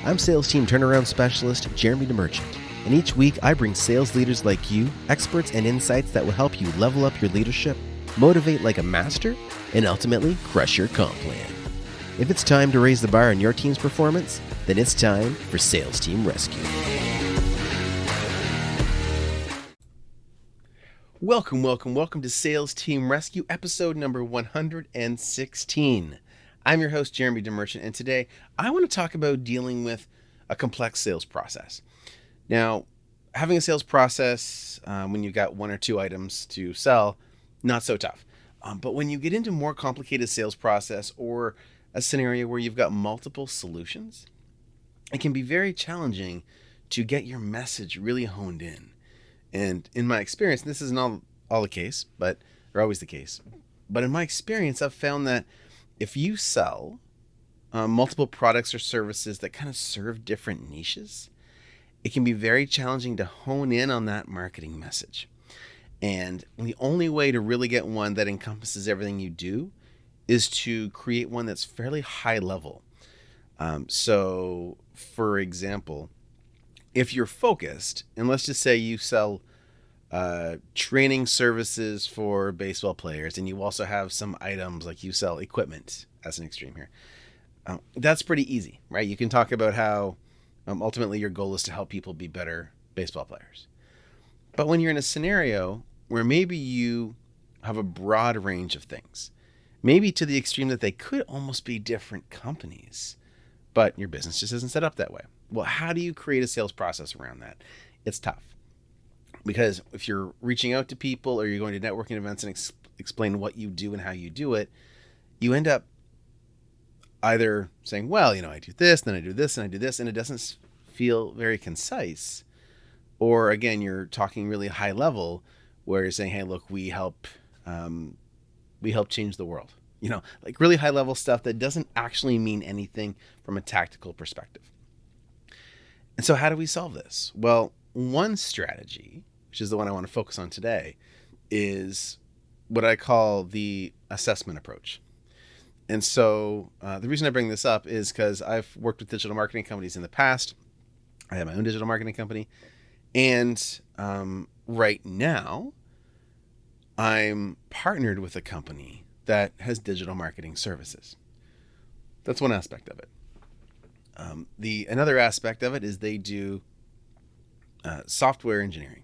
I'm Sales Team Turnaround Specialist Jeremy DeMerchant, and each week I bring sales leaders like you experts and insights that will help you level up your leadership, motivate like a master, and ultimately crush your comp plan. If it's time to raise the bar on your team's performance, then it's time for Sales Team Rescue. Welcome to Sales Team Rescue, episode number 116. I'm your host, Jeremy DeMerchant, and today I want to talk about dealing with a complex sales process. Now, having a sales process when you've got one or two items to sell, not so tough. But when you get into more complicated sales process or a scenario where you've got multiple solutions, it can be very challenging to get your message really honed in. And in my experience, this isn't all the case, or always the case. But in my experience, I've found that if you sell multiple products or services that kind of serve different niches, it can be very challenging to hone in on that marketing message. And the only way to really get one that encompasses everything you do is to create one that's fairly high level. So, for example, if you're focused, and let's just say you sell training services for baseball players, and you also have some items like you sell equipment as an extreme here. That's pretty easy, right? You can talk about how ultimately your goal is to help people be better baseball players. But when you're in a scenario where maybe you have a broad range of things, maybe to the extreme that they could almost be different companies, but your business just isn't set up that way. Well, how do you create a sales process around that? It's tough. Because if you're reaching out to people or you're going to networking events and explain what you do and how you do it, you end up either saying, well, I do this, then I do this, and I do this, and it doesn't feel very concise. Or again, you're talking really high level where you're saying, hey, look, we help change the world. Like really high level stuff that doesn't actually mean anything from a tactical perspective. And so how do we solve this? Well, one strategy, which is the one I want to focus on today, is what I call the assessment approach. And so the reason I bring this up is because I've worked with digital marketing companies in the past. I have my own digital marketing company. And right now, I'm partnered with a company that has digital marketing services. That's one aspect of it. Another aspect of it is they do software engineering.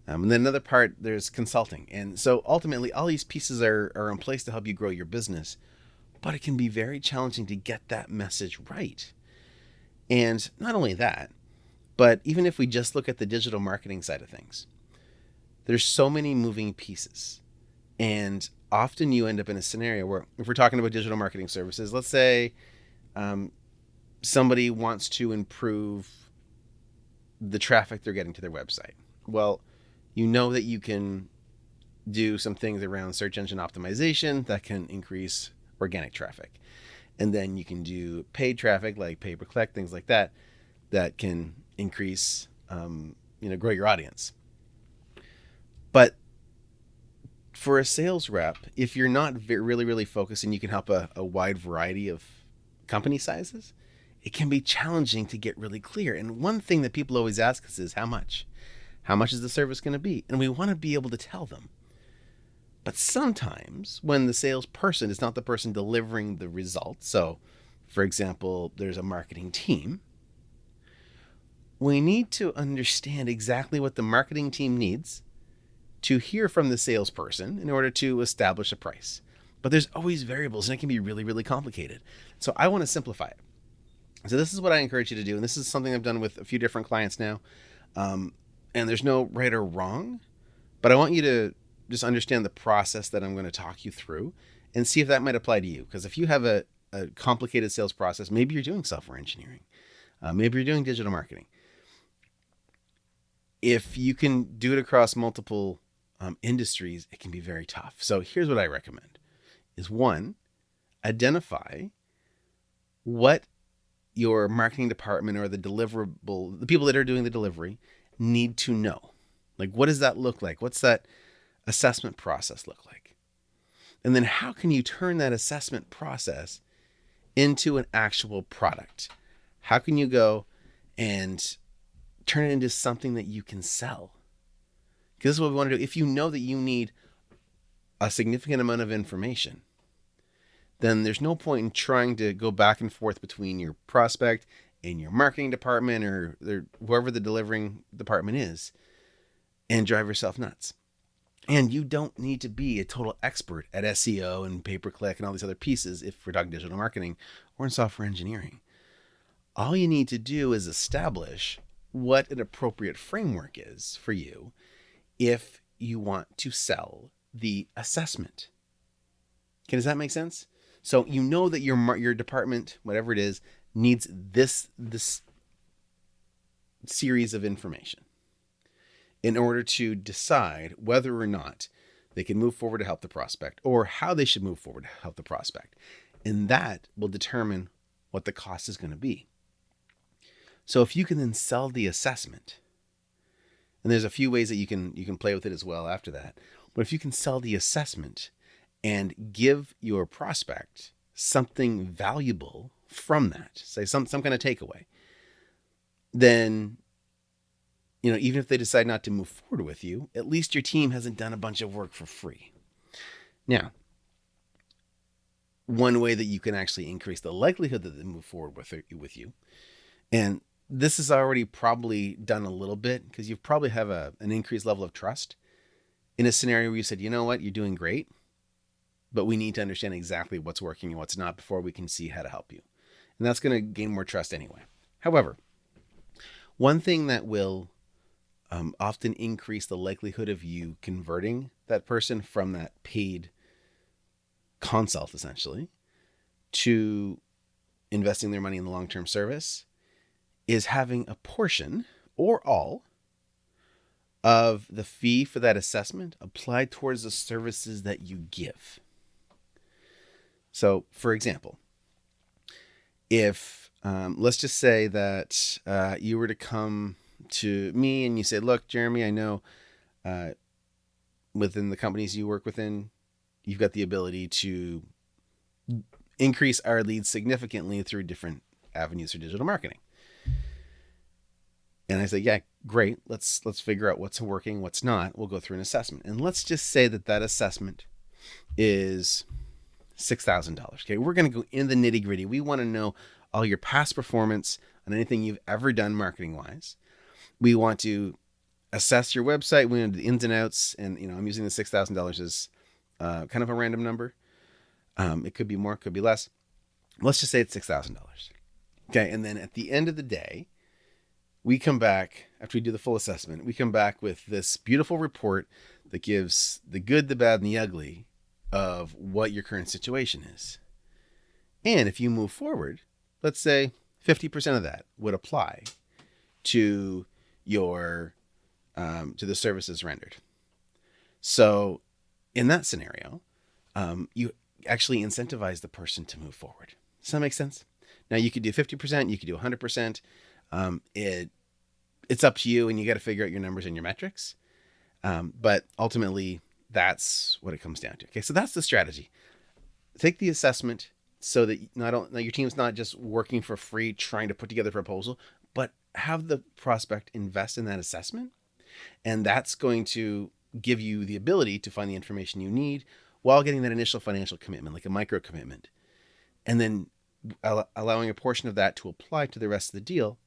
And then another part, there's consulting. And so ultimately, all these pieces are in place to help you grow your business. But it can be very challenging to get that message right. And not only that, but even if we just look at the digital marketing side of things, there's so many moving pieces. And often you end up in a scenario where, if we're talking about digital marketing services, let's say somebody wants to improve the traffic they're getting to their website. Well, you know that you can do some things around search engine optimization that can increase organic traffic. And then you can do paid traffic like pay-per-click, things like that can increase, grow your audience. But for a sales rep, if you're not really, really focused and you can help a wide variety of company sizes, it can be challenging to get really clear. And one thing that people always ask us is how much? How much is the service going to be? And we want to be able to tell them. But sometimes when the salesperson is not the person delivering the results, so for example, there's a marketing team, we need to understand exactly what the marketing team needs to hear from the salesperson in order to establish a price. But there's always variables and it can be really, really complicated. So I want to simplify it. So this is what I encourage you to do. And this is something I've done with a few different clients now. And there's no right or wrong, but I want you to just understand the process that I'm going to talk you through and see if that might apply to you. Because if you have a complicated sales process, maybe you're doing software engineering, maybe you're doing digital marketing. If you can do it across multiple industries, it can be very tough. So here's what I recommend is one, identify what your marketing department or the people that are doing the delivery need to know. Like, what does that look like? What's that assessment process look like? And then how can you turn that assessment process into an actual product? How can you go and turn it into something that you can sell? Because this is what we want to do. If you know that you need a significant amount of information, then there's no point in trying to go back and forth between your prospect and your marketing department or whoever the delivering department is and drive yourself nuts. And you don't need to be a total expert at SEO and pay-per-click and all these other pieces if we're talking digital marketing or in software engineering. All you need to do is establish what an appropriate framework is for you if you want to sell the assessment. Okay, does that make sense? So you know that your department, whatever it is, needs this series of information in order to decide whether or not they can move forward to help the prospect or how they should move forward to help the prospect. And that will determine what the cost is going to be. So if you can then sell the assessment, and there's a few ways that you can play with it as well after that, but if you can sell the assessment and give your prospect something valuable from that, say some kind of takeaway, then, even if they decide not to move forward with you, at least your team hasn't done a bunch of work for free. Now, one way that you can actually increase the likelihood that they move forward with you, and this is already probably done a little bit because you probably have an increased level of trust in a scenario where you said, you know what, you're doing great, but we need to understand exactly what's working and what's not before we can see how to help you. And that's going to gain more trust anyway. However, one thing that will often increase the likelihood of you converting that person from that paid consult, essentially, to investing their money in the long-term service is having a portion or all of the fee for that assessment applied towards the services that you give. So, for example, if let's just say that you were to come to me and you said, look, Jeremy, I know within the companies you work within, you've got the ability to increase our leads significantly through different avenues for digital marketing. And I say, yeah, great. Let's figure out what's working, what's not. We'll go through an assessment. And let's just say that assessment is $6,000. Okay, we're going to go in the nitty gritty. We want to know all your past performance on anything you've ever done marketing wise. We want to assess your website. We want to do the ins and outs. And, I'm using the $6,000 as kind of a random number. It could be more, it could be less. Let's just say it's $6,000. Okay. And then at the end of the day, we come back after we do the full assessment. We come back with this beautiful report that gives the good, the bad, and the ugly of what your current situation is. And if you move forward, let's say 50% of that would apply to your to the services rendered. So in that scenario, you actually incentivize the person to move forward. Does that make sense? Now you could do 50%, you could do 100%. It's up to you, and you got to figure out your numbers and your metrics. But ultimately, that's what it comes down to. Okay, so that's the strategy. Take the assessment so that your team's not just working for free trying to put together a proposal, but have the prospect invest in that assessment. And that's going to give you the ability to find the information you need while getting that initial financial commitment, like a micro commitment. And then allowing a portion of that to apply to the rest of the deal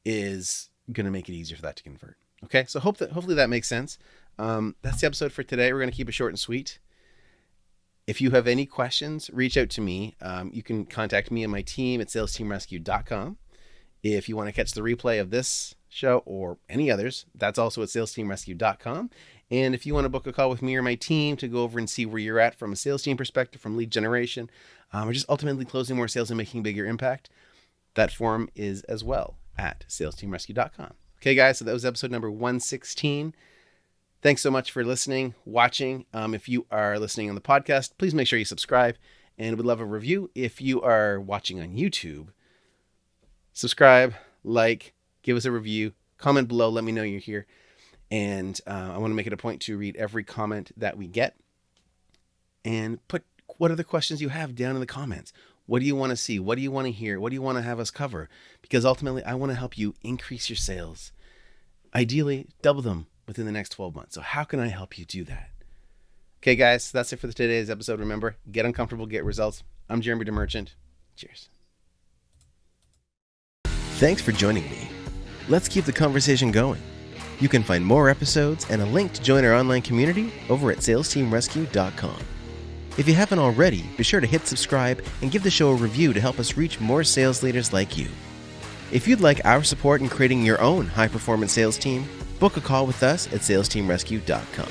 is going to make it easier for that to convert. Okay, so hopefully that makes sense. That's the episode for today. We're going to keep it short and sweet. If you have any questions, reach out to me. You can contact me and my team at salesteamrescue.com. If you want to catch the replay of this show or any others, that's also at salesteamrescue.com. And if you want to book a call with me or my team to go over and see where you're at from a sales team perspective, from lead generation, or just ultimately closing more sales and making bigger impact, that form is as well at salesteamrescue.com. Okay, guys, so that was episode number 116. Thanks so much for listening, watching. If you are listening on the podcast, please make sure you subscribe, and would love a review. If you are watching on YouTube, subscribe, like, give us a review, comment below, let me know you're here. And I want to make it a point to read every comment that we get and put what are the questions you have down in the comments. What do you want to see? What do you want to hear? What do you want to have us cover? Because ultimately, I want to help you increase your sales. Ideally, double them within the next 12 months. So how can I help you do that? Okay, guys, that's it for today's episode. Remember, get uncomfortable, get results. I'm Jeremy DeMerchant. Cheers. Thanks for joining me. Let's keep the conversation going. You can find more episodes and a link to join our online community over at salesteamrescue.com. If you haven't already, be sure to hit subscribe and give the show a review to help us reach more sales leaders like you. If you'd like our support in creating your own high-performance sales team, book a call with us at salesteamrescue.com.